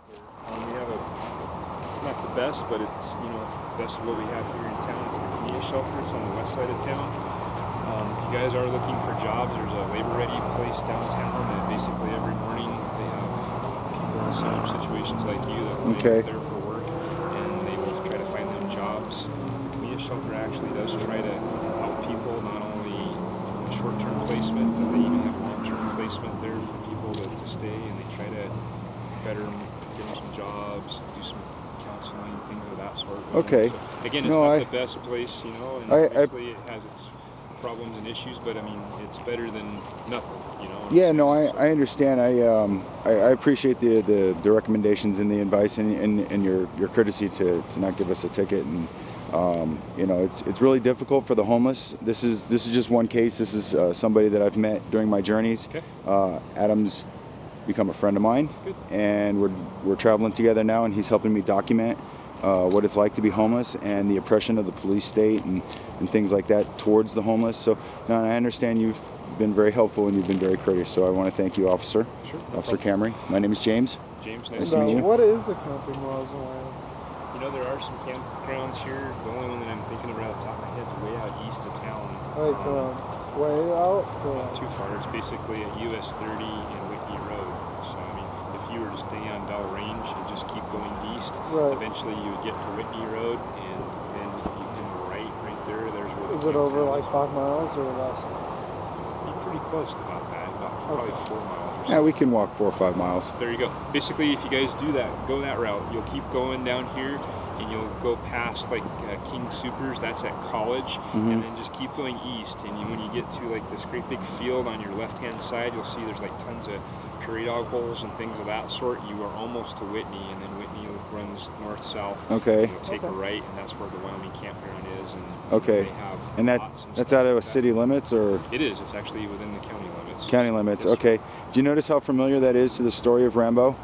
We have not the best, but it's, you know, best of what we have here in town. It's the community shelter. It's on the west side of town. If you guys are looking for jobs, there's a labor-ready place downtown that basically every morning they have people in similar situations like you that will be there for work, and they will try to find them jobs. The community shelter actually does try to help people, not only short-term placement, but they even have long-term placement there for people to stay, and they try to better them, give them some jobs, do some counseling, things of that sort. Okay. So, again, it's not the best place, you know, and obviously it has its problems and issues, but I mean, it's better than nothing, you know. Yeah, no, I understand. I appreciate the recommendations and the advice and your courtesy to not give us a ticket. And you know, it's really difficult for the homeless. This is just one case. This is somebody that I've met during my journeys. Okay. Adam's become a friend of mine. Good. And we're traveling together now, and he's helping me document what it's like to be homeless and the oppression of the police state and things like that towards the homeless. So now I understand you've been very helpful and you've been very courteous. So I want to thank you, Officer. Sure. Officer Camry. My name is James. James, nice to meet you. What is the camping laws in Wyoming? You know, there are some campgrounds here. The only one that I'm thinking about off the top of my head is way out east of town. Like way out? Not too far. It's basically at US 30 and Whitney Road. So I mean, if you were to stay on Dell Range and just keep going east, eventually you would get to Whitney Road, and then if you hit right there, there's where is it over like 5 miles or less? Be pretty close to about that, probably 4 miles. Yeah, we can walk 4 or 5 miles. There you go. Basically, if you guys do that, go that route, you'll keep going down here, and you'll go past like King Supers, that's at College, and then just keep going east. And when you get to like this great big field on your left-hand side, you'll see there's like tons of prairie dog holes and things of that sort. You are almost to Whitney, and then Whitney runs north-south. Okay. And you'll take a right, and that's where the Wyoming campground is. And okay. They have and that's out of city limits, or? It is. It's actually within the county limits. County limits. Okay. Do you notice how familiar that is to the story of Rambo?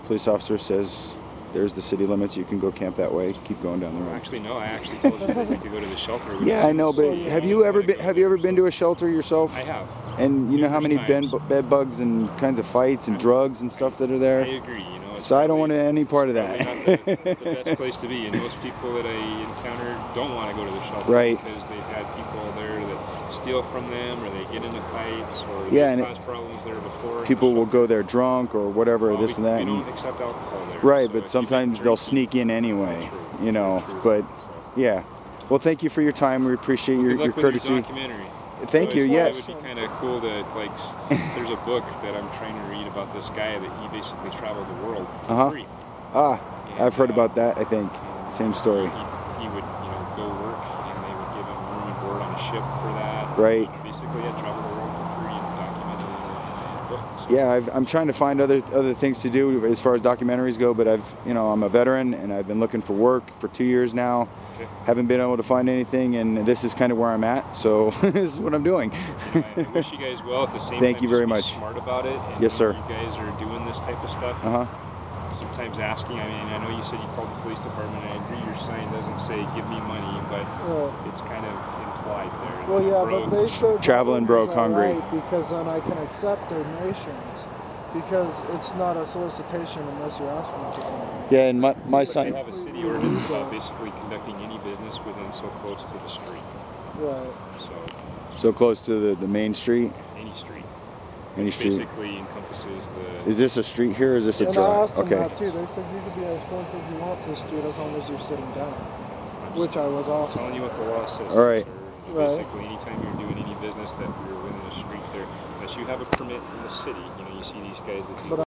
Police officer says, "There's the city limits. You can go camp that way. Keep going down the road." Actually, no. I actually told you that you could go to the shelter. Yeah, I know, but have you ever been to a shelter yourself? I have. And you know how many bed bugs and kinds of fights and drugs and stuff that are there? I agree. You know, so I don't want any part of that. Not the best place to be, and most people that I encounter don't want to go to the shelter, because they've had people there that steal from them, or they get into fights, or they cause problems there before. People will go there drunk or whatever, this and that. We don't accept alcohol there. Right, so but sometimes they'll sneak in anyway. You know, but yeah. Well, thank you for your time. We appreciate your courtesy. With your documentary. Thank you. Yes. It would be kind of cool to like. There's a book that I'm trying to read about this guy that he basically traveled the world for free. I've heard about that. I think same story. He would, you know, go work, and they would give him room and board on a ship for that. Right. Basically, travel the world for free and document it in a book. So. Yeah, I'm trying to find other things to do as far as documentaries go, but I'm a veteran and I've been looking for work for 2 years now. Haven't been able to find anything, and this is kind of where I'm at, so this is what I'm doing. I wish you guys well. At the same Thank time, you very much. Be smart about it. And yes, sir. You guys are doing this type of stuff. Sometimes asking. I mean, I know you said you called the police department. I agree. Your sign doesn't say "Give me money," but it's kind of implied there. Well, yeah, but they should traveling broke, hungry. Right, because then I can accept donations. Because it's not a solicitation unless you're asking for something. Yeah, and my sign. They have a city ordinance about basically conducting any business within so close to the street. Right. So close to the main street. Any street. Any street. Basically encompasses the. Is this a street here, or is this a drive? I asked them that too. They said you could be as close as you want to the street as long as you're sitting down. Which I was awesome. Telling you what the law says. All right. Basically, anytime you're doing any business that you're within a street there, unless you have a permit in the city, you know, you see these guys that do